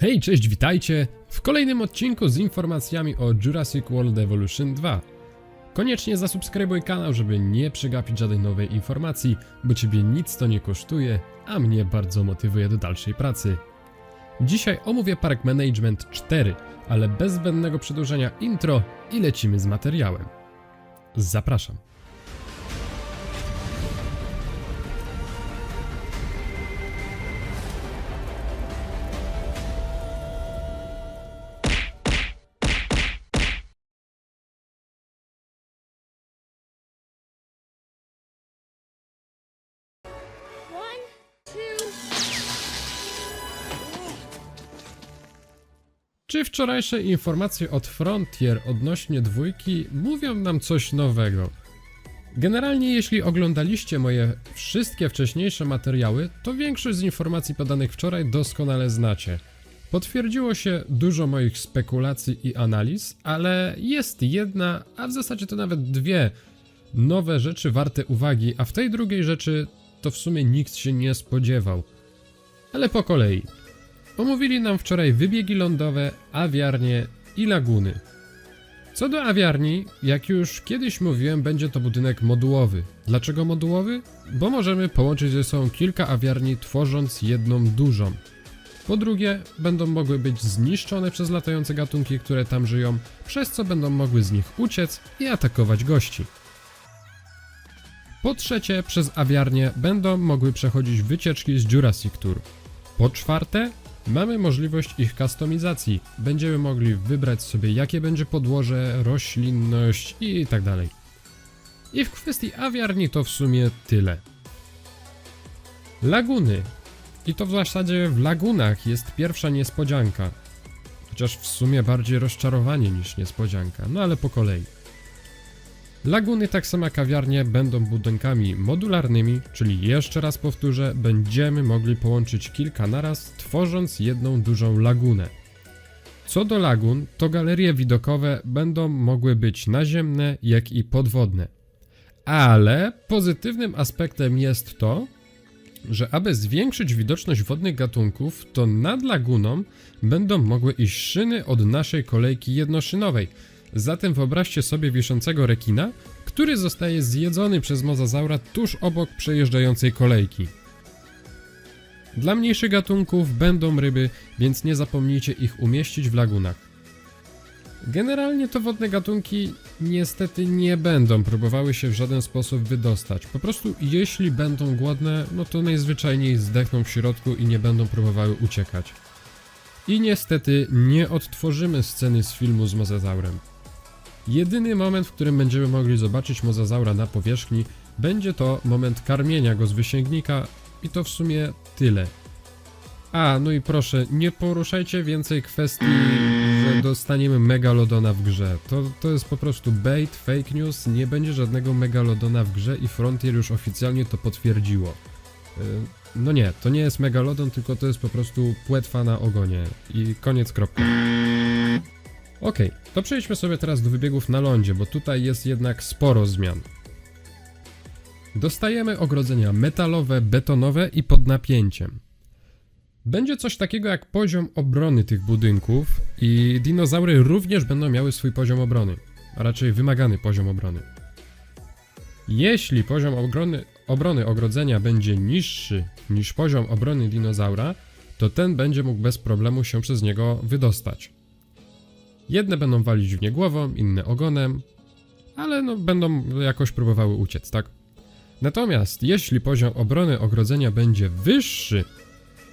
Hej, cześć, witajcie w kolejnym odcinku z informacjami o Jurassic World Evolution 2. Koniecznie zasubskrybuj kanał, żeby nie przegapić żadnej nowej informacji, bo ciebie nic to nie kosztuje, a mnie bardzo motywuje do dalszej pracy. Dzisiaj omówię Park Management 4, ale bez zbędnego przedłużenia intro i lecimy z materiałem. Zapraszam. Czy wczorajsze informacje od Frontier odnośnie dwójki mówią nam coś nowego? Generalnie jeśli oglądaliście moje wszystkie wcześniejsze materiały, to większość z informacji podanych wczoraj doskonale znacie. Potwierdziło się dużo moich spekulacji i analiz, ale jest jedna, a w zasadzie to nawet dwie nowe rzeczy warte uwagi, a w tej drugiej rzeczy to w sumie nikt się nie spodziewał. Ale po kolei. Omówili nam wczoraj wybiegi lądowe, awiarnie i laguny. Co do awiarni, jak już kiedyś mówiłem, będzie to budynek modułowy. Dlaczego modułowy? Bo możemy połączyć ze sobą kilka awiarni, tworząc jedną dużą. Po drugie, będą mogły być zniszczone przez latające gatunki, które tam żyją, przez co będą mogły z nich uciec i atakować gości. Po trzecie, przez awiarnie będą mogły przechodzić wycieczki z Jurassic Tour. Po czwarte, mamy możliwość ich kustomizacji. Będziemy mogli wybrać sobie, jakie będzie podłoże, roślinność i tak dalej. I w kwestii awiarni to w sumie tyle. Laguny. I to w zasadzie w lagunach jest pierwsza niespodzianka. Chociaż w sumie bardziej rozczarowanie niż niespodzianka, no ale po kolei. Laguny, tak samo jak kawiarnie, będą budynkami modularnymi, czyli jeszcze raz powtórzę, będziemy mogli połączyć kilka naraz, tworząc jedną dużą lagunę. Co do lagun, to galerie widokowe będą mogły być naziemne, jak i podwodne. Ale pozytywnym aspektem jest to, że aby zwiększyć widoczność wodnych gatunków, to nad laguną będą mogły iść szyny od naszej kolejki jednoszynowej. Zatem wyobraźcie sobie wiszącego rekina, który zostaje zjedzony przez mozazaura tuż obok przejeżdżającej kolejki. Dla mniejszych gatunków będą ryby, więc nie zapomnijcie ich umieścić w lagunach. Generalnie to wodne gatunki niestety nie będą próbowały się w żaden sposób wydostać. Po prostu jeśli będą głodne, no to najzwyczajniej zdechną w środku i nie będą próbowały uciekać. I niestety nie odtworzymy sceny z filmu z mozazaurem. Jedyny moment, w którym będziemy mogli zobaczyć mozazaura na powierzchni, będzie to moment karmienia go z wysięgnika i to w sumie tyle. A, no i proszę, nie poruszajcie więcej kwestii, że dostaniemy megalodona w grze. To jest po prostu bait, fake news, nie będzie żadnego megalodona w grze i Frontier już oficjalnie to potwierdziło. No nie, to nie jest megalodon, tylko to jest po prostu płetwa na ogonie i koniec, kropka. Okej, to przejdźmy sobie teraz do wybiegów na lądzie, bo tutaj jest jednak sporo zmian. Dostajemy ogrodzenia metalowe, betonowe i pod napięciem. Będzie coś takiego jak poziom obrony tych budynków i dinozaury również będą miały swój poziom obrony, a raczej wymagany poziom obrony. Jeśli poziom obrony ogrodzenia będzie niższy niż poziom obrony dinozaura, to ten będzie mógł bez problemu się przez niego wydostać. Jedne będą walić w nie głową, inne ogonem, ale no będą jakoś próbowały uciec, tak? Natomiast jeśli poziom obrony ogrodzenia będzie wyższy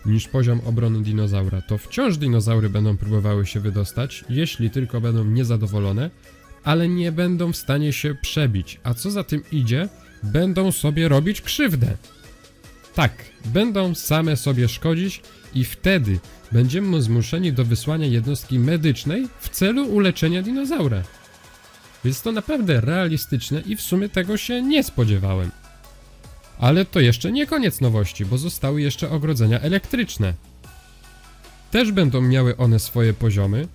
niż poziom obrony dinozaura, to wciąż dinozaury będą próbowały się wydostać, jeśli tylko będą niezadowolone, ale nie będą w stanie się przebić, a co za tym idzie, będą sobie robić krzywdę. Tak, będą same sobie szkodzić i wtedy będziemy zmuszeni do wysłania jednostki medycznej w celu uleczenia dinozaura. Jest to naprawdę realistyczne i w sumie tego się nie spodziewałem. Ale to jeszcze nie koniec nowości, bo zostały jeszcze ogrodzenia elektryczne. Też będą miały one swoje poziomy,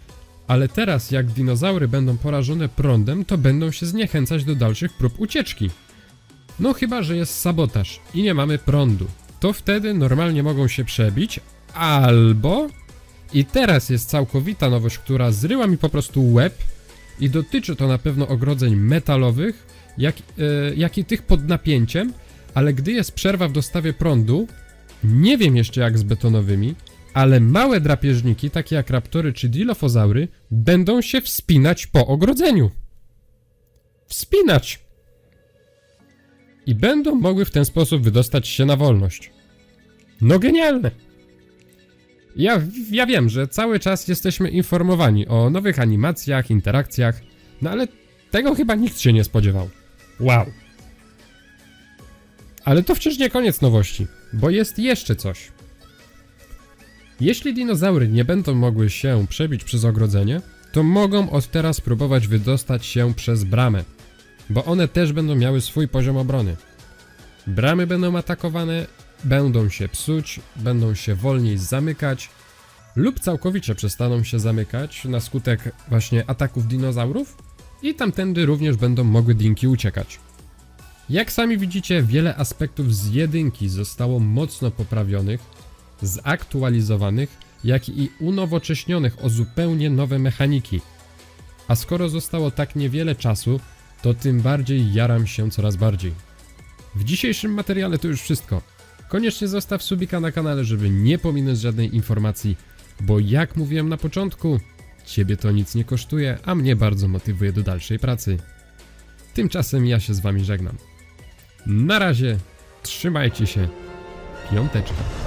ale teraz jak dinozaury będą porażone prądem, to będą się zniechęcać do dalszych prób ucieczki. No chyba, że jest sabotaż i nie mamy prądu. To wtedy normalnie mogą się przebić, albo I teraz jest całkowita nowość, która zryła mi po prostu łeb i dotyczy to na pewno ogrodzeń metalowych, jak i tych pod napięciem, ale gdy jest przerwa w dostawie prądu, nie wiem jeszcze jak z betonowymi, ale małe drapieżniki, takie jak raptory czy dilofozaury, będą się wspinać po ogrodzeniu. Wspinać! I będą mogły w ten sposób wydostać się na wolność. No genialne! Ja wiem, że cały czas jesteśmy informowani o nowych animacjach, interakcjach, no ale tego chyba nikt się nie spodziewał. Wow! Ale to wciąż nie koniec nowości, bo jest jeszcze coś. Jeśli dinozaury nie będą mogły się przebić przez ogrodzenie, to mogą od teraz próbować wydostać się przez bramę, bo one też będą miały swój poziom obrony. Bramy będą atakowane, będą się psuć, będą się wolniej zamykać lub całkowicie przestaną się zamykać na skutek właśnie ataków dinozaurów i tamtędy również będą mogły dinki uciekać. Jak sami widzicie, wiele aspektów z jedynki zostało mocno poprawionych, zaktualizowanych, jak i unowocześnionych o zupełnie nowe mechaniki. A skoro zostało tak niewiele czasu, to tym bardziej jaram się coraz bardziej. W dzisiejszym materiale to już wszystko. Koniecznie zostaw subika na kanale, żeby nie pominąć żadnej informacji, bo jak mówiłem na początku, ciebie to nic nie kosztuje, a mnie bardzo motywuje do dalszej pracy. Tymczasem ja się z wami żegnam. Na razie, trzymajcie się, piąteczka.